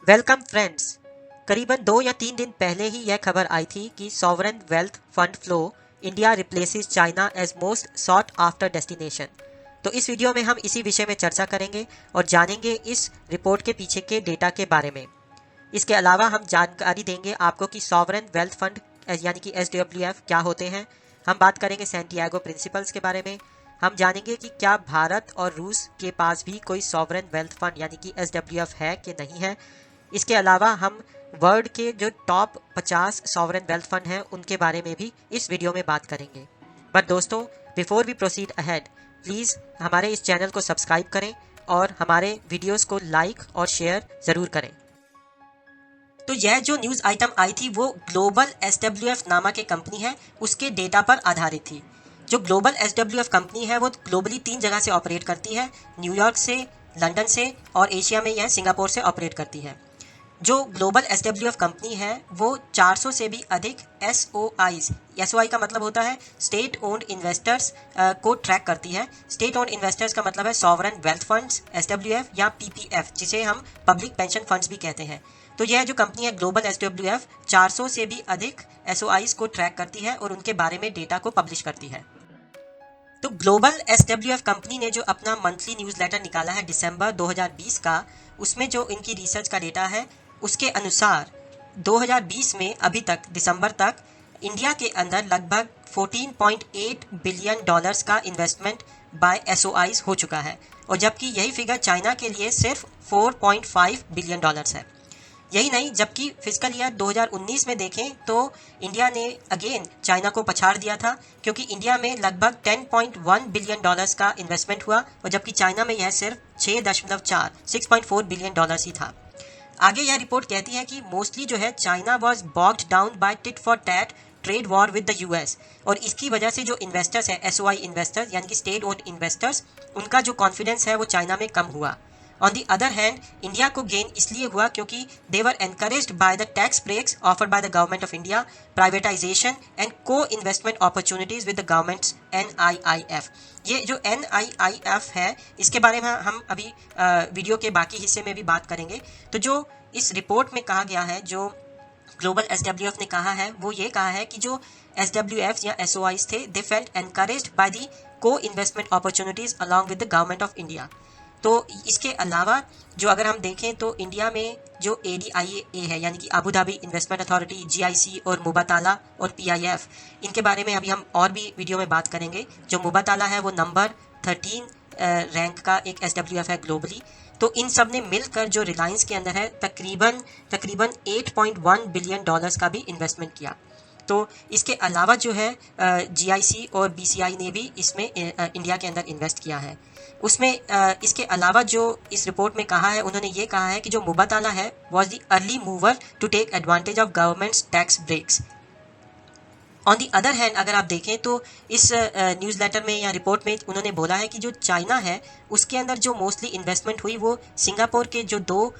Welcome friends. करीबन 2 या 3 दिन पहले ही यह खबर आई थी कि sovereign wealth fund flow India replaces China as most sought after destination. तो इस वीडियो में हम इसी विषय में चर्चा करेंगे और जानेंगे इस रिपोर्ट के पीछे के डेटा के बारे में। इसके अलावा हम जानकारी देंगे आपको कि सॉवरेन वेल्थ फंड यानी कि SWF क्या होते हैं। हम बात करेंगे सैंटियागो प्रिंसिपल्स के बारे में। हम जानेंगे कि क्या भारत और रूस के पास भी कोई सॉवरेन वेल्थ फंड यानी कि SWF है कि नहीं है। इसके अलावा हम वर्ल्ड के जो टॉप 50 सॉवरेन वेल्थ फंड हैं उनके बारे में भी इस वीडियो में बात करेंगे। बट दोस्तों, before we proceed ahead, please हमारे इस चैनल को सब्सक्राइब करें और हमारे वीडियोस को लाइक और शेयर ज़रूर करें। तो यह जो न्यूज़ आइटम आई थी वो ग्लोबल SWF नामक एक कंपनी है, उसके डेटा पर आधारित थी। जो ग्लोबल SWF कंपनी है वो ग्लोबली 3 जगह से ऑपरेट करती है, न्यूयॉर्क से, लंदन से और एशिया में यह सिंगापुर से ऑपरेट करती है। जो ग्लोबल SWF कंपनी है वो 400 से भी अधिक SOIs, SOI का मतलब होता है स्टेट ओन्ड इन्वेस्टर्स को ट्रैक करती है। स्टेट ओन्ड इन्वेस्टर्स का मतलब है सॉवरेन वेल्थ फंड्स SWF या PPF, जिसे हम पब्लिक पेंशन फंड्स भी कहते हैं। तो यह जो कंपनी है ग्लोबल SWF 400 से भी अधिक SOIs को ट्रैक करती है और उनके बारे में डेटा को पब्लिश करती है। तो ग्लोबल SWF कंपनी ने जो अपना मंथली न्यूज़लेटर निकाला है दिसंबर 2020 का, उसमें जो इनकी रिसर्च का डेटा है उसके अनुसार 2020 में अभी तक दिसंबर तक इंडिया के अंदर लगभग 14.8 बिलियन डॉलर्स का इन्वेस्टमेंट बाय SOIs हो चुका है, और जबकि यही फिगर चाइना के लिए सिर्फ 4.5 बिलियन डॉलर्स है। यही नहीं, जबकि फिजिकल ईयर 2019 में देखें तो इंडिया ने अगेन चाइना को पछाड़ दिया था, क्योंकि इंडिया में लगभग 10.1 बिलियन डॉलर्स का इन्वेस्टमेंट हुआ और जबकि चाइना में यह सिर्फ 6.4 बिलियन डॉलर्स ही था। आगे यह रिपोर्ट कहती है कि मोस्टली जो है China was bogged down by tit for tat trade war with the US, और इसकी वजह से जो इन्वेस्टर्स है SOI इन्वेस्टर्स यानी कि स्टेट ओन्ड इन्वेस्टर्स, उनका जो कॉन्फिडेंस है वो चाइना में कम हुआ। On the other hand India को गेन इसलिए हुआ क्योंकि they were encouraged by the tax breaks offered by the government of India, privatisation and co investment opportunities with the government's NIIF। ये जो NIIF है इसके बारे में हम अभी वीडियो के बाकी हिस्से में भी बात करेंगे। तो जो इस रिपोर्ट में कहा गया है, जो ग्लोबल SWF ने कहा है, वो ये कहा है कि जो SWF या SOIs थे, they felt encouraged by the co investment opportunities along with the government of India. तो इसके अलावा जो अगर हम देखें तो इंडिया में जो ADIA है यानी कि Abu Dhabi investment authority, GIC और मुबाताला और PIF, इनके बारे में अभी हम और भी वीडियो में बात करेंगे। जो मुबाताला है वो नंबर 13 रैंक का एक SWF है ग्लोबली। तो इन सब ने मिलकर जो रिलायंस के अंदर है तकरीबन 8.1 बिलियन डॉलर्स का भी इन्वेस्टमेंट किया। तो इसके अलावा जो है GIC और BCI ने भी इसमें इंडिया के अंदर इन्वेस्ट किया है। उसमें इसके अलावा जो इस रिपोर्ट में कहा है, उन्होंने ये कहा है कि जो मुबाताला है was the early mover to take advantage of government's tax breaks. On the other hand अगर आप देखें तो इस न्यूज़ लेटर में या रिपोर्ट में उन्होंने बोला है कि जो चाइना है उसके अंदर जो मोस्टली इन्वेस्टमेंट हुई वो सिंगापुर के जो 2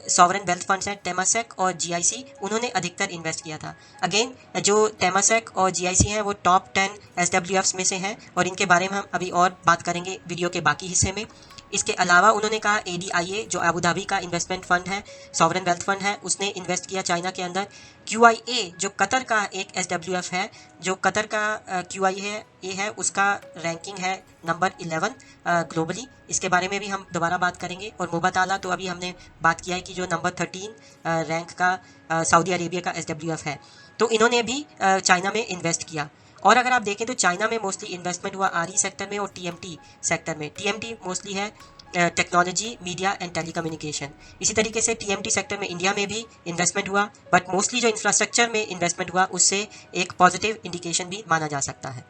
सॉवरेन वेल्थ फंड्स हैं टेमासेक और GIC, उन्होंने अधिकतर इन्वेस्ट किया था। अगेन जो टेमासेक और GIC हैं वो टॉप 10 SWFs में से हैं, और इनके बारे में हम अभी और बात करेंगे वीडियो के बाकी हिस्से में। इसके अलावा उन्होंने कहा ADIA जो अबू धाबी का इन्वेस्टमेंट फंड है, सॉवरेन वेल्थ फंड है, उसने इन्वेस्ट किया चाइना के अंदर। QIA जो कतर का एक SWF है, जो कतर का QIA है, उसका रैंकिंग है नंबर 11 ग्लोबली। इसके बारे में भी हम दोबारा बात करेंगे। और मुबाताला तो अभी हमने बात किया है कि जो नंबर 13 रैंक का सऊदी अरेबिया का SWF है। तो इन्होंने भी चाइना में इन्वेस्ट किया। और अगर आप देखें तो चाइना में मोस्टली इन्वेस्टमेंट हुआ RE सेक्टर में और TMT सेक्टर में। TMT मोस्टली है टेक्नोलॉजी, मीडिया एंड टेलीकम्युनिकेशन। इसी तरीके से TMT सेक्टर में इंडिया में भी इन्वेस्टमेंट हुआ, बट मोस्टली जो इंफ्रास्ट्रक्चर में इन्वेस्टमेंट हुआ उससे एक पॉजिटिव इंडिकेशन भी माना जा सकता है।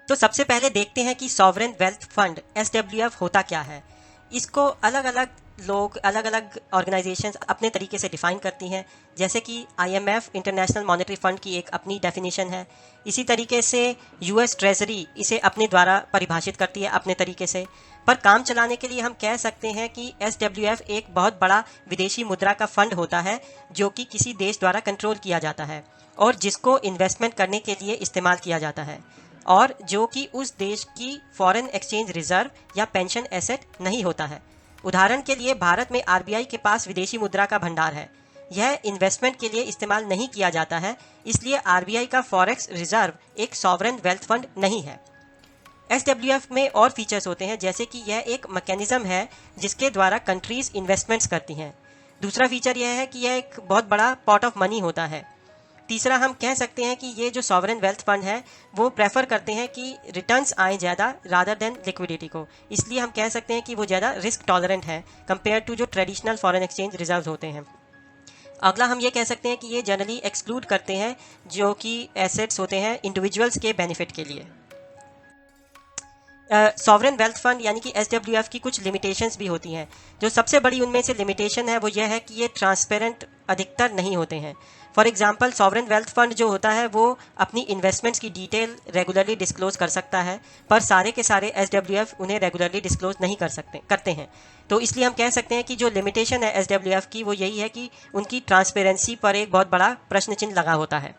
तो सबसे पहले देखते हैं कि सॉवरेन वेल्थ फंड SWF होता क्या है। इसको अलग अलग लोग, अलग अलग ऑर्गेनाइजेशंस अपने तरीके से डिफ़ाइन करती हैं। जैसे कि IMF इंटरनेशनल मॉनेटरी फ़ंड की एक अपनी डेफिनेशन है। इसी तरीके से US ट्रेजरी इसे अपने द्वारा परिभाषित करती है अपने तरीके से। पर काम चलाने के लिए हम कह सकते हैं कि SWF एक बहुत बड़ा विदेशी मुद्रा का फंड होता है जो कि किसी देश द्वारा कंट्रोल किया जाता है और जिसको इन्वेस्टमेंट करने के लिए इस्तेमाल किया जाता है, और जो कि उस देश की फॉरेन एक्सचेंज रिजर्व या पेंशन एसेट नहीं होता है। उदाहरण के लिए भारत में आरबीआई के पास विदेशी मुद्रा का भंडार है। यह इन्वेस्टमेंट के लिए इस्तेमाल नहीं किया जाता है, इसलिए आरबीआई का फॉरेक्स रिजर्व एक सॉवरेन वेल्थ फंड नहीं है। एसडब्ल्यूएफ में और फीचर्स होते हैं, जैसे कि यह एक मैकेनिज्म है जिसके द्वारा कंट्रीज इन्वेस्टमेंट्स करती हैं। दूसरा फीचर यह है कि यह एक बहुत बड़ा पॉट ऑफ मनी होता है। तीसरा, हम कह सकते हैं कि ये जो सॉवरेन वेल्थ फंड है वो प्रेफर करते हैं कि रिटर्न्स आए ज़्यादा रादर देन लिक्विडिटी को, इसलिए हम कह सकते हैं कि वो ज़्यादा रिस्क टॉलरेंट है कंपेयर टू जो ट्रेडिशनल फॉरेन एक्सचेंज रिजर्व होते हैं। अगला, हम ये कह सकते हैं कि ये जनरली एक्सक्लूड करते हैं जो कि एसेट्स होते हैं इंडिविजुअल्स के बेनिफिट के लिए। सॉवरेन वेल्थ फंड यानी कि एसडब्ल्यूएफ की कुछ लिमिटेशंस भी होती हैं। जो सबसे बड़ी उनमें से लिमिटेशन है वो यह है कि ये ट्रांसपेरेंट अधिकतर नहीं होते हैं। For example, sovereign wealth fund जो होता है वो अपनी इन्वेस्टमेंट्स की डिटेल रेगुलरली डिस्क्लोज कर सकता है, पर सारे के सारे एसडब्ल्यूएफ उन्हें रेगुलरली डिस्क्लोज नहीं करते हैं। तो इसलिए हम कह सकते हैं कि जो लिमिटेशन है एसडब्ल्यूएफ की वो यही है कि उनकी ट्रांसपेरेंसी पर एक बहुत बड़ा प्रश्न चिन्ह लगा होता है।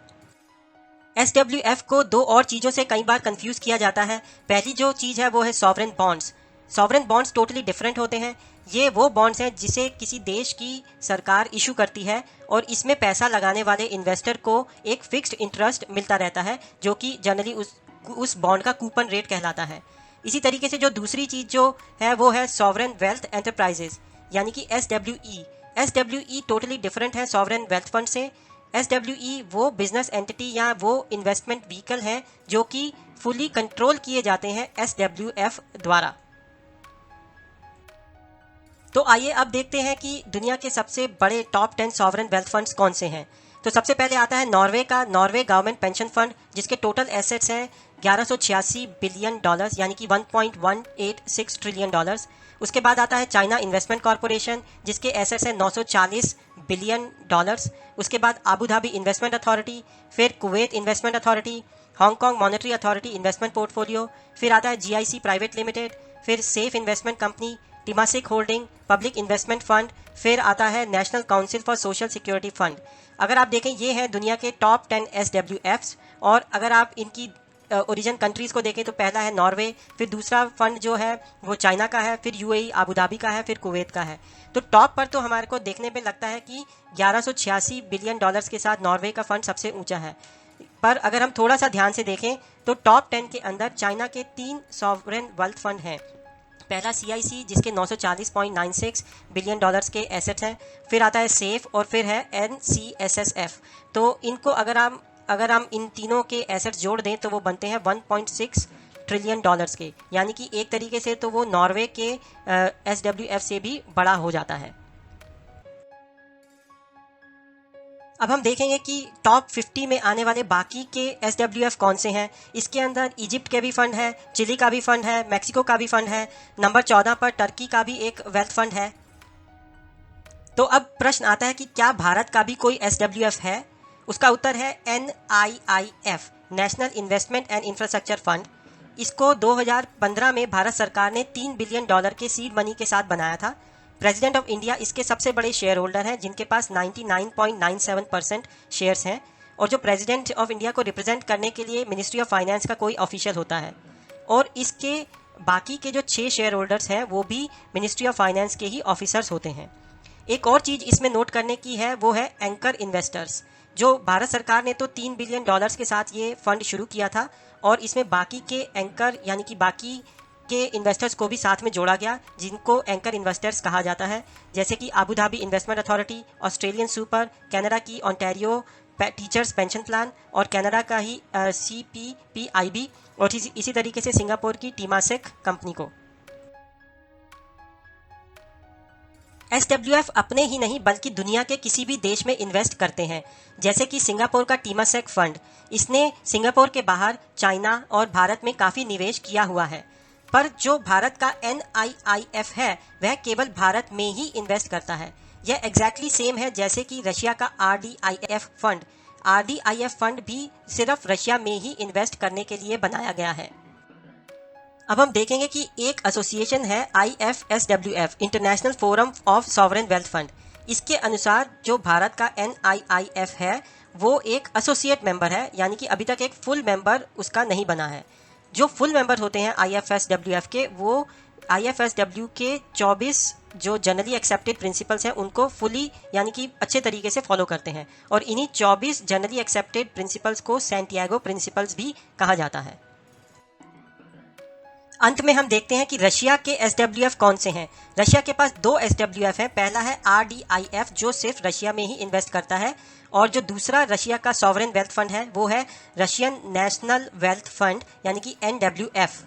एसडब्ल्यूएफ को दो और चीज़ों से कई बार कंफ्यूज किया जाता है। पहली जो चीज़ है वो है sovereign bonds. Sovereign bonds totally different होते हैं। ये वो बॉन्ड्स हैं जिसे किसी देश की सरकार इशू करती है और इसमें पैसा लगाने वाले इन्वेस्टर को एक फिक्स्ड इंटरेस्ट मिलता रहता है, जो कि जनरली उस बॉन्ड का कूपन रेट कहलाता है। इसी तरीके से जो दूसरी चीज़ जो है वो है सॉवरेन वेल्थ एंटरप्राइजेज यानी कि एसडब्ल्यूई। एसडब्ल्यूई टोटली डिफरेंट है सॉवरेन वेल्थ फंड से। एसडब्ल्यूई वो बिजनेस एंटिटी या वो इन्वेस्टमेंट व्हीकल हैं जो कि फुली कंट्रोल किए जाते हैं एसडब्ल्यूएफ द्वारा। तो आइए अब देखते हैं कि दुनिया के सबसे बड़े टॉप 10 सॉवरेन वेल्थ फंड्स कौन से हैं। तो सबसे पहले आता है नॉर्वे का नॉर्वे गवर्नमेंट पेंशन फंड, जिसके टोटल एसेट्स हैं 1186 बिलियन डॉलर्स यानी कि 1.186 ट्रिलियन डॉलर्स। उसके बाद आता है चाइना इन्वेस्टमेंट कॉरपोरेशन, जिसके एसेट्स हैं 940 बिलियन डॉलर्स। उसके बाद आबू धाबी इन्वेस्टमेंट अथॉरिटी, फिर Kuwait investment authority, Hong Kong monetary authority investment portfolio, फिर आता है जीआईसी प्राइवेट लिमिटेड, फिर safe investment company, Temasek holding, public investment fund, फिर आता है national council for social security fund. अगर आप देखें ये है दुनिया के टॉप 10 एसडब्ल्यूएफ्स, और अगर आप इनकी ओरिजिन कंट्रीज़ को देखें तो पहला है नॉर्वे, फिर दूसरा फंड जो है वो चाइना का है, फिर यूएई आबू धाबी का है, फिर कुवैत का है। तो टॉप पर तो हमारे को देखने पे लगता है कि 1186 बिलियन डॉलर्स के साथ नॉर्वे का फंड सबसे ऊंचा है। पर अगर हम थोड़ा सा ध्यान से देखें तो टॉप 10 के अंदर चाइना के 3 सॉवरेन वेल्थ फंड हैं। पहला सीआईसी, जिसके 940.96 बिलियन डॉलर्स के एसेट्स हैं, फिर आता है सेफ, और फिर है एनसीएसएसएफ। तो इनको अगर हम इन तीनों के एसेट्स जोड़ दें तो वो बनते हैं 1.6 ट्रिलियन डॉलर्स के, यानी कि एक तरीके से तो वो नॉर्वे के एसडब्ल्यूएफ से भी बड़ा हो जाता है। अब हम देखेंगे कि टॉप 50 में आने वाले बाकी के एसडब्ल्यूएफ कौन से हैं। इसके अंदर इजिप्ट के भी फंड है, चिली का भी फंड है, मैक्सिको का भी फंड है। नंबर 14 पर टर्की का भी एक वेल्थ फंड है। तो अब प्रश्न आता है कि क्या भारत का भी कोई एसडब्ल्यूएफ है। उसका उत्तर है NIIF, national investment and infrastructure fund. इसको 2015 में भारत सरकार ने $3 बिलियन के सीड मनी के साथ बनाया था। प्रेसिडेंट ऑफ इंडिया इसके सबसे बड़े शेयर होल्डर हैं, जिनके पास 99.97% शेयर्स हैं, और जो प्रेसिडेंट ऑफ इंडिया को रिप्रेजेंट करने के लिए मिनिस्ट्री ऑफ फाइनेंस का कोई ऑफिशियल होता है। और इसके बाकी के जो 6 शेयर होल्डर्स हैं वो भी मिनिस्ट्री ऑफ फाइनेंस के ही ऑफिसर्स होते हैं। एक और चीज़ इसमें नोट करने की है वो है एंकर इन्वेस्टर्स। जो भारत सरकार ने तो $3 बिलियन के साथ ये फंड शुरू किया था, और इसमें बाकी के एंकर यानी कि बाकी के इन्वेस्टर्स को भी साथ में जोड़ा गया, जिनको एंकर इन्वेस्टर्स कहा जाता है, जैसे कि Abu Dhabi investment authority, Australian super, Canada की ओंटारियो टीचर्स पेंशन प्लान, और कनाडा का ही CPPIB, और इसी तरीके से सिंगापुर की टीमासेक कंपनी को। एसडब्ल्यूएफ अपने ही नहीं बल्कि दुनिया के किसी भी देश में इन्वेस्ट करते हैं, जैसे कि सिंगापुर का टीमासेक फंड। इसने सिंगापुर के बाहर चाइना और भारत में काफ़ी निवेश किया हुआ है। पर जो भारत का NIIF है वह केवल भारत में ही इन्वेस्ट करता है। यह एग्जैक्टली सेम है जैसे कि रशिया का RDIF फंड। RDIF फंड भी सिर्फ रशिया में ही इन्वेस्ट करने के लिए बनाया गया है। अब हम देखेंगे कि एक एसोसिएशन है IFSWF, international forum of sovereign wealth fund. इसके अनुसार जो भारत का NIIF है वो एक एसोसिएट मेंबर है, यानी कि अभी तक एक फुल मेंबर उसका नहीं बना है। जो फुल मेंबर होते हैं IFSWF के वो IFSW के 24 जो जनरली एक्सेप्टेड प्रिंसिपल्स हैं उनको फुली यानी कि अच्छे तरीके से फॉलो करते हैं, और इन्हीं 24 जनरली एक्सेप्टेड प्रिंसिपल्स को सैंटियागो प्रिंसिपल्स भी कहा जाता है। अंत में हम देखते हैं कि रशिया के SWF कौन से हैं। रशिया के पास 2 SWF हैं। पहला है RDIF जो सिर्फ रशिया में ही इन्वेस्ट करता है, और जो दूसरा रशिया का सॉवरेन वेल्थ फंड है वो है रशियन नेशनल वेल्थ फंड यानी कि NWF।